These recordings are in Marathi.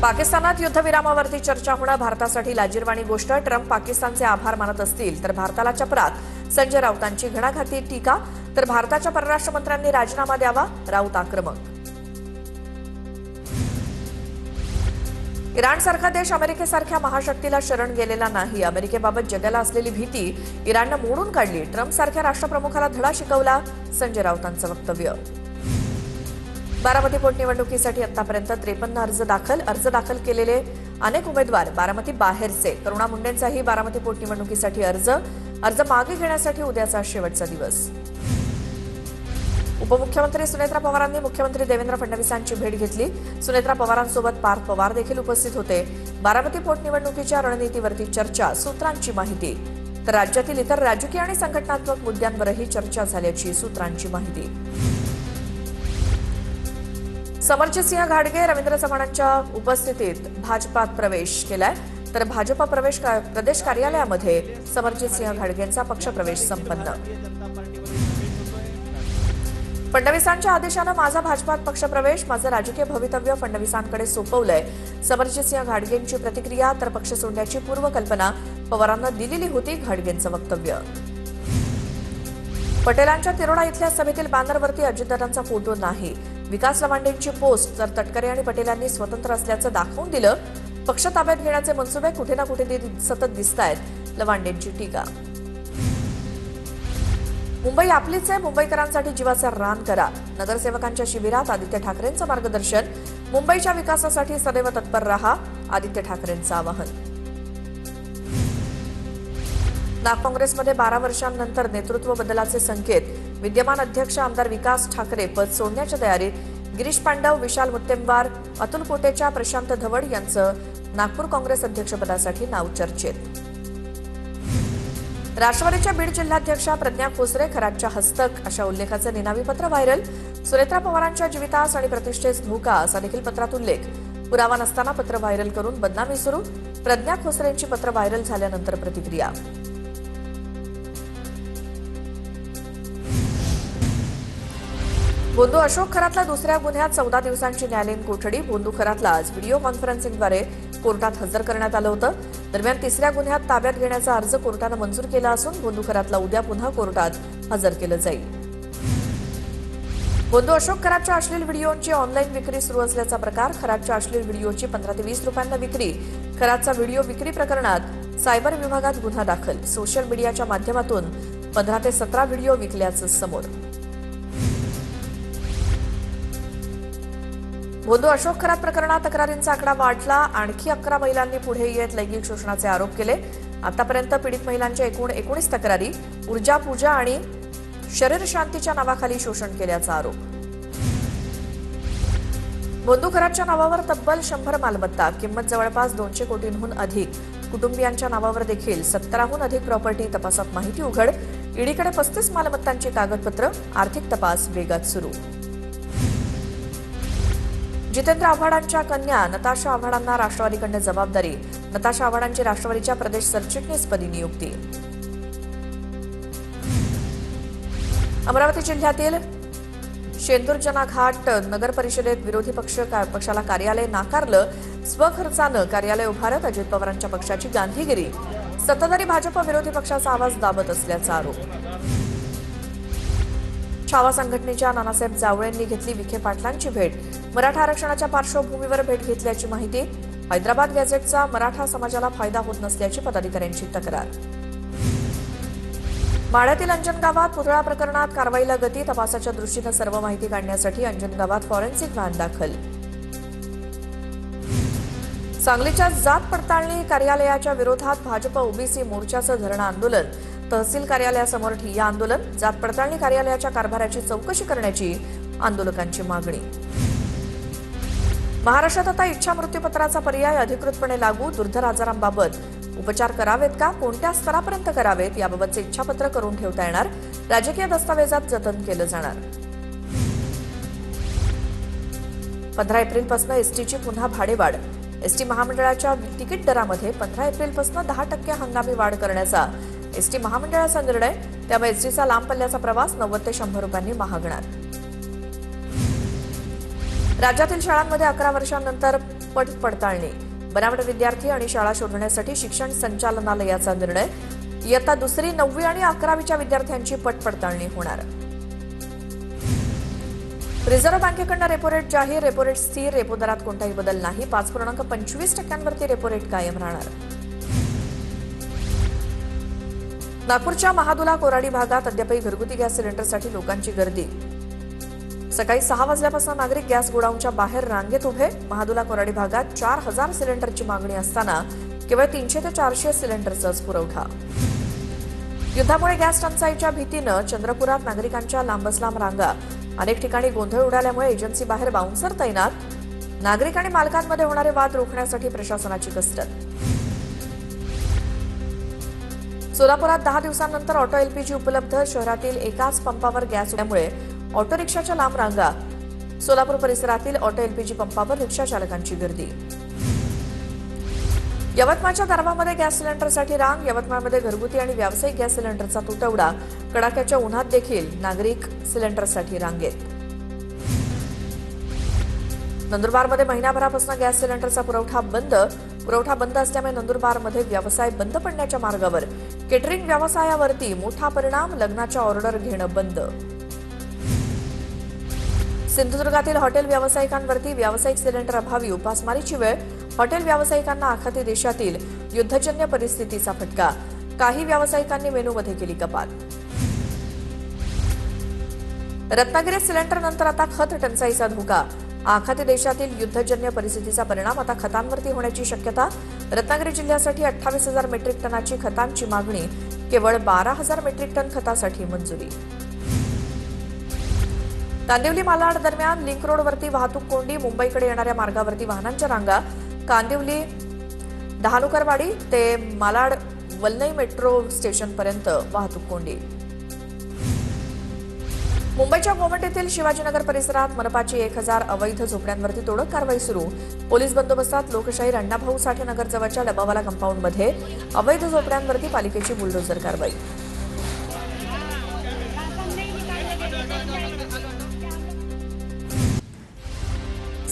पाकिस्तानात युद्धविरामावरती चर्चा होणं भारतासाठी लाजिरवाणी गोष्ट. ट्रम्प पाकिस्तानचे आभार मानत असतील तर भारताला चपराक. संजय राऊतांची घणाघाती टीका. तर भारताच्या परराष्ट्र मंत्र्यांनी राजीनामा द्यावा. राऊत आक्रमक. इराणसारखा देश अमेरिकेसारख्या महाशक्तीला शरण गेलेला नाही. अमेरिकेबाबत जगाला असलेली भीती इराणनं मोडून काढली. ट्रम्पसारख्या राष्ट्रप्रमुखाला धडा शिकवला. संजय राऊतांचं वक्तव्य. बारामती पोटनिवडणुकीसाठी आतापर्यंत 53 अर्ज दाखल केलेले अनेक उमेदवार बारामती बाहेरचे. करुणा मुंडेंचाही बारामती पोटनिवडणुकीसाठी अर्ज मागे घेण्यासाठी उद्याचा शेवटचा दिवस. उपमुख्यमंत्री सुनेत्रा पवारांनी मुख्यमंत्री देवेंद्र फडणवीसांची भेट घेतली. सुनेत्रा पवारांसोबत पार्थ पवार देखील उपस्थित होते. बारामती पोटनिवडणुकीच्या रणनीतीवरती चर्चा. सूत्रांची माहिती. तर राज्यातील इतर राजकीय आणि संघटनात्मक मुद्द्यांवरही चर्चा झाल्याची सूत्रांची माहिती. समरजितसिंह घाडगे रवींद्र चव्हाणांच्या उपस्थितीत भाजपात प्रवेश केलाय. तर भाजप प्रदेश कार्यालयामध्ये समरजितसिंह घाडगेंचा पक्षप्रवेश संपन्न. फडणवीसांच्या आदेशानं माझा भाजपात पक्षप्रवेश. माझं राजकीय भवितव्य फडणवीसांकडे सोपवलंय. समरजितसिंह घाडगेंची प्रतिक्रिया. तर पक्ष सोडण्याची पूर्वकल्पना पवारांना दिलेली होती. घाडगेंचं वक्तव्य. पटेलांच्या तिरोडा इथल्या सभेतील बॅनरवरती अजितदादांचा फोटो नाही. विकास लवांडेंची पोस्ट. तर तटकरे आणि पटेलांनी स्वतंत्र असल्याचं दाखवून दिलं. पक्ष ताब्यात घेण्याचे मनसुबे कुठे ना कुठे सतत दिसतायत. लवांडेंची टीका. मुंबई आपलीच आहे. मुंबईकरांसाठी जीवाचा रान करा. नगरसेवकांच्या शिबिरात आदित्य ठाकरेंचं मार्गदर्शन. मुंबईच्या विकासासाठी सदैव तत्पर रहा. आदित्य ठाकरेंचं आवाहन. नाग काँग्रेसमध्ये 12 वर्षांनंतर नेतृत्व बदलाचे संकेत. विद्यमान अध्यक्ष आमदार विकास ठाकरे पद सोडण्याच्या तयारीत. गिरीश पांडव, विशाल मुत्तेमवार, अतुल कोटेचा, प्रशांत धवड यांचं नागपूर काँग्रेस अध्यक्षपदासाठी नाव चर्चेत. राष्ट्रवादीच्या बीड जिल्हाध्यक्षा प्रज्ञा खोसरे खरातच्या हस्तक अशा उल्लेखाचं निनावी पत्र व्हायरल. सुनेत्रा पवारांच्या जीवितास आणि प्रतिष्ठेस धोका असा देखील पत्रात उल्लेख. पुरावा नसताना पत्र व्हायरल करून बदनामी सुरू. प्रज्ञा खोसरेंची पत्र व्हायरल झाल्यानंतर प्रतिक्रिया. बोंधू अशोक खरातला दुसऱ्या गुन्ह्यात 14 दिवसांची न्यायालयीन कोठडी. बोंधू खरातला आज व्हिडिओ कॉन्फरन्सिंगद्वारे कोर्टात हजर करण्यात आलं होतं. दरम्यान तिसऱ्या गुन्ह्यात ताब्यात घेण्याचा अर्ज कोर्टानं मंजूर केला असून बोंधू खरातला उद्या पुन्हा कोर्टात हजर केलं जाईल. बोंधू अशोक खरातच्या अश्लील व्हिडिओची ऑनलाईन विक्री सुरू असल्याचा प्रकार. खरातच्या अश्लील व्हिडिओची 15 ते 20 रुपयांना विक्री. खरातचा व्हिडिओ विक्री प्रकरणात सायबर विभागात गुन्हा दाखल. सोशल मीडियाच्या माध्यमातून 15 ते 17 व्हिडिओ विकल्याचं समोर. बोंधू अशोक खरात प्रकरणात तक्रारींचा आकडा वाढला. आणखी 11 महिलांनी पुढे येत लैंगिक शोषणाचे आरोप केले. आतापर्यंत पीडित महिलांच्या एकूण 19 तक्रारी. ऊर्जा पूजा आणि शरीर शांतीच्या नावाखाली शोषण केल्याचा आरोप. बोंधू खरातच्या नावावर तब्बल 100 मालमत्ता. किंमत जवळपास 200 कोटींहून अधिक. कुटुंबियांच्या नावावर देखील 17हून अधिक प्रॉपर्टी. तपासात माहिती उघड. ईडीकडे 35 मालमत्तांची कागदपत्र. आर्थिक तपास वेगात सुरू. जितेंद्र आव्हाडांच्या कन्या नताशा आव्हाडांना राष्ट्रवादीकडनं जबाबदारी. नताशा आव्हाडांची राष्ट्रवादीच्या प्रदेश सरचिटणीसपदी नियुक्ती. अमरावती जिल्ह्यातील शेंदुरजना घाट नगर परिषदेत विरोधी पक्षाला कार्यालय नाकारलं. स्वखर्चानं कार्यालय उभारत अजित पवारांच्या पक्षाची गांधीगिरी. सत्ताधारी भाजप विरोधी पक्षाचा आवाज दाबत असल्याचा आरोप. छावा संघटनेच्या नानासाहेब जावळेंनी घेतली विखे पाटलांची भेट. मराठा आरक्षणाच्या पार्श्वभूमीवर भेट घेतल्याची माहिती. हैदराबाद गॅझेटचा मराठा समाजाला फायदा होत नसल्याची पदाधिकाऱ्यांची तक्रार. माढ्यातील अंजन गावात पुतळा प्रकरणात कारवाईला गती. तपासाच्या दृष्टीनं सर्व माहिती काढण्यासाठी अंजन गावात फॉरेन्सिक व्हॅन दाखल. सांगलीच्या जात पडताळणी कार्यालयाच्या विरोधात भाजप ओबीसी मोर्चाचं धरणं आंदोलन. तहसील कार्यालयासमोर ठिय्या आंदोलन. जात पडताळणी कार्यालयाच्या कारभाराची चौकशी करण्याची आंदोलकांची मागणी. महाराष्ट्रात आता इच्छा मृत्यूपत्राचा पर्याय अधिकृतपणे लागू. दुर्धर आजारांबाबत उपचार करावेत का, कोणत्या स्तरापर्यंत करावेत याबाबतचे इच्छापत्र करून ठेवता येणार. राजकीय दस्तावेजात जतन केलं जाणार. 15 एप्रिलपासून एसटीची पुन्हा भाडेवाढ. एसटी महामंडळाच्या तिकीट दरामध्ये 15 एप्रिलपासून 10% हंगामी वाढ करण्याचा एसटी महामंडळाचा निर्णय. त्यामुळे एसटीचा लांब पल्ल्याचा प्रवास 90 ते 100 रुपयांनी महागणार. राज्यातील शाळांमध्ये 11 वर्षांनंतर पडताळणी, बनावट विद्यार्थी आणि शाळा शोधण्यासाठी शिक्षण संचालनालयाचा निर्णय. इयत्ता 2री, 9वी आणि 11वीच्या विद्यार्थ्यांची पडताळणी होणार. रिझर्व्ह बँकेकडून रेपो रेट जाहीर. रेपो रेट स्थिर. रेपो दरात कोणताही बदल नाही. 5.25% रेपो रेट कायम राहणार. नागपूरच्या महादुला कोराडी भागात अद्यापही घरगुती गॅस सिलेंडरसाठी लोकांची गर्दी. सकाळी 6 वाजल्यापासून नागरिक गॅस गोडाऊनच्या बाहेर रांगेत उभे. महादुला कोराडी भागात 4000 सिलेंडरची मागणी असताना केवळ 300 ते 400 सिलेंडरचाच पुरवठा. युद्धामुळे गॅस टंचाईच्या भीतीनं चंद्रपुरात नागरिकांच्या लांबच रांगा. अनेक ठिकाणी गोंधळ उडाल्यामुळे एजन्सी बाहेर बाउन्सर तैनात. नागरिक आणि मालकांमध्ये होणारे वाद रोखण्यासाठी प्रशासनाची कसरत. सोलापुरात 10 दिवसांनंतर ऑटो एलपीजी उपलब्ध. शहरातील एकाच पंपावर गॅस उडल्यामुळे ऑटो रिक्षाच्या लांब रांगा. सोलापूर परिसरातील ऑटो एलपीजी पंपावर रिक्षा चालकांची गर्दी. यवतमाळच्या दरवामध्ये गॅस सिलेंडरसाठी रांग. यवतमाळमध्ये घरगुती आणि व्यावसायिक गॅस सिलेंडरचा तुटवडा. कडाक्याच्या उन्हात देखील नागरिक सिलेंडरसाठी रांगेत. नंदुरबारमध्ये महिनाभरापासून गॅस सिलेंडरचा पुरवठा बंद असल्यामुळे नंदुरबारमध्ये व्यवसाय बंद पडण्याच्या मार्गावर. केटरिंग व्यवसायावरती मोठा परिणाम. लग्नाच्या ऑर्डर घेणं बंद. सिंधुदुर्गातील हॉटेल व्यावसायिकांवरती व्यावसायिक सिलेंडर अभावी उपासमारीची वेळ. हॉटेल व्यावसायिकांना आखाती देशातील युद्धजन्य परिस्थितीचा फटका. काही व्यावसायिकांनी मेनूमध्ये केली कपात. रत्नागिरीत सिलेंडरनंतर आता खत टंचाईचा धोका. आखाती देशातील युद्धजन्य परिस्थितीचा परिणाम आता खतांवरती होण्याची शक्यता. रत्नागिरी जिल्ह्यासाठी 28,000 मेट्रिक टनाची खतांची मागणी. केवळ 12,000 मेट्रिक टन खतासाठी मंजुरी. कांदिवली मालाड दरम्यान लिंक रोडवरती वाहतूक कोंडी. मुंबईकडे येणाऱ्या मार्गावरती वाहनांच्या रांगा. कांदिवली डहाणूकरवाडी ते मालाड वलनई मेट्रो स्टेशनपर्यंत वाहतूक कोंडी. मुंबईच्या गोमटेतील शिवाजीनगर परिसरात मनपाची 1000 अवैध झोपड्यांवरती तोडक कारवाई सुरू. पोलीस बंदोबस्तात लोकशाहीर अण्णाभाऊ साठे नगरजवळच्या डबावाला कंपाऊंडमध्ये अवैध झोपड्यांवरती पालिकेची बुलडोझर कारवाई.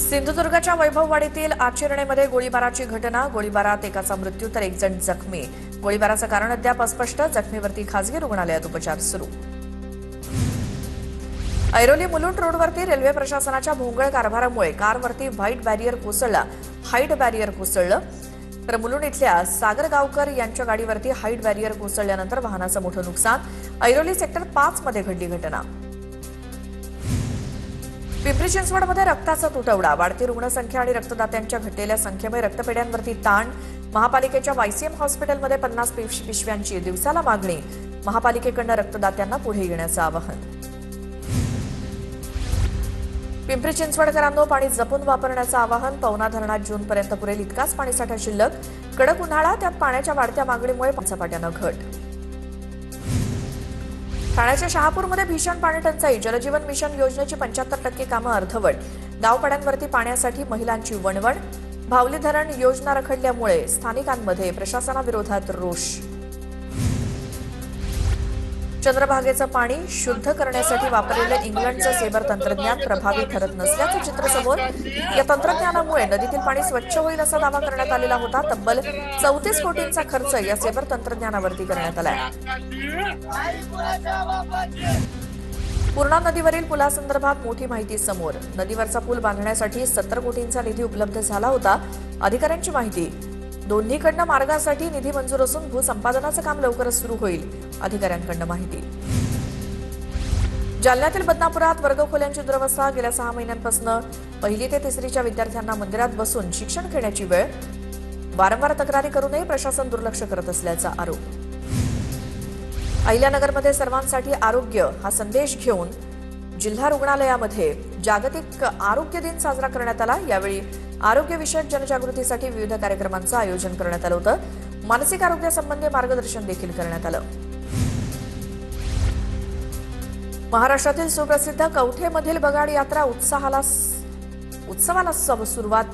सिंधुदुर्गच्या वैभववाडीतील आचिरणेमध्ये गोळीबाराची घटना. गोळीबारात एकाचा मृत्यू तर 1 जण जखमी. गोळीबाराचं कारण अद्याप अस्पष्ट. जखमीवरती खासगी रुग्णालयात उपचार सुरू. ऐरोली मुलुंड रोडवरती रेल्वे प्रशासनाच्या भोंगळ कारभारामुळे कारवरती हाईट बॅरियर कोसळलं. तर मुलुंड इथल्या सागरगावकर यांच्या गाडीवरती हाईट बॅरियर कोसळल्यानंतर वाहनाचं मोठं नुकसान. ऐरोली सेक्टर 5 मध्ये घडली घटना. पिंपरी चिंचवडमध्ये रक्ताचा तुटवडा. वाढती रुग्णसंख्या आणि रक्तदात्यांच्या घटलेल्या संख्येमुळे रक्तपेढ्यांवरती ताण. महापालिकेच्या वायसीएम हॉस्पिटलमध्ये 50 पिशव्यांची दिवसाला मागणी. महापालिकेकडून रक्तदात्यांना पुढे येण्याचं आवाहन. पिंपरी चिंचवडकरांनो, पाणी जपून वापरण्याचं आवाहन. पवना धरणात जूनपर्यंत पुरेल इतकाच पाणीसाठा शिल्लक. कडक उन्हाळा, त्यात पाण्याच्या वाढत्या मागणीमुळे पाण्यापाट्यानं घट. ठाण्याच्या शहापूरमध्ये भीषण पाणी टंचाई. जलजीवन मिशन योजनेची 75% कामं अर्धवट. गावपाड्यांवरती पाण्यासाठी महिलांची वणवण. भावली धरण योजना रखडल्यामुळे स्थानिकांमध्ये प्रशासनाविरोधात रोष. चंद्रभागेचं पाणी शुद्ध करण्यासाठी वापरलेलं इंग्लंडचं सेबर तंत्रज्ञान प्रभावी ठरत नसल्याचं चित्र समोर. या तंत्रज्ञानामुळे नदीतील पाणी स्वच्छ होईल असा दावा करण्यात आलेला होता. तब्बल 34 कोटींचा खर्च या सेबर तंत्रज्ञानावरती करण्यात आलाय. पूर्णा नदीवरील पुलासंदर्भात मोठी माहिती समोर. नदीवरचा पूल बांधण्यासाठी 70 कोटींचा निधी उपलब्ध झाला होता. अधिकाऱ्यांची माहिती. दोन्हीकडनं मार्गासाठी निधी मंजूर असून भूसंपादनाचं काम लवकरच सुरू होईल. अधिकाऱ्यांकडनं माहिती. जालन्यातील बदनापुरात वर्गखोल्यांची दुरवस्था. गेल्या 6 महिन्यांपासून 1ली ते 3रीच्या विद्यार्थ्यांना मंदिरात बसून शिक्षण घेण्याची वेळ. वारंवार तक्रारी करूनही प्रशासन दुर्लक्ष करत असल्याचा आरोप. अहिल्यानगरमध्ये सर्वांसाठी आरोग्य हा संदेश घेऊन जिल्हा रुग्णालयामध्ये जागतिक आरोग्य दिन साजरा करण्यात आला. यावेळी आरोग्यविषयक जनजागृतीसाठी विविध कार्यक्रमांचं आयोजन करण्यात आलं होतं. मानसिक आरोग्यासंबंधी मार्गदर्शन देखील करण्यात आलं. महाराष्ट्रातील सुप्रसिद्ध कवठेमधील बगाड यात्रा उत्सवाला सुरुवात.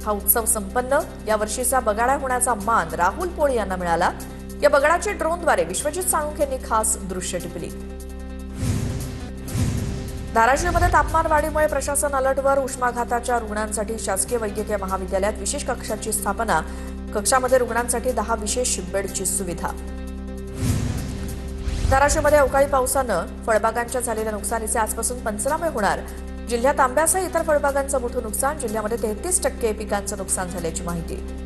हा उत्सव संपन्न. या वर्षीचा बगाडा होण्याचा मान राहुल पोळी यांना मिळाला. या बगाडाची ड्रोनद्वारे विश्वजित साळुंखे यांनी खास दृश्य टिपली. धाराशिवमध्ये तापमान वाढीमुळे प्रशासन अलर्टवर. उष्माघाताच्या रुग्णांसाठी शासकीय वैद्यकीय महाविद्यालयात विशेष कक्षाची स्थापना. कक्षामध्ये रुग्णांसाठी 10 विशेष बेडची सुविधा. धाराशिवमध्ये अवकाळी पावसानं फळबागांच्या झालेल्या नुकसानीचे आजपासून पंचनामे होणार. जिल्ह्यात आंब्यासह इतर फळबागांचं मोठं नुकसान. जिल्ह्यामध्ये 33% पिकांचं नुकसान झाल्याची माहिती.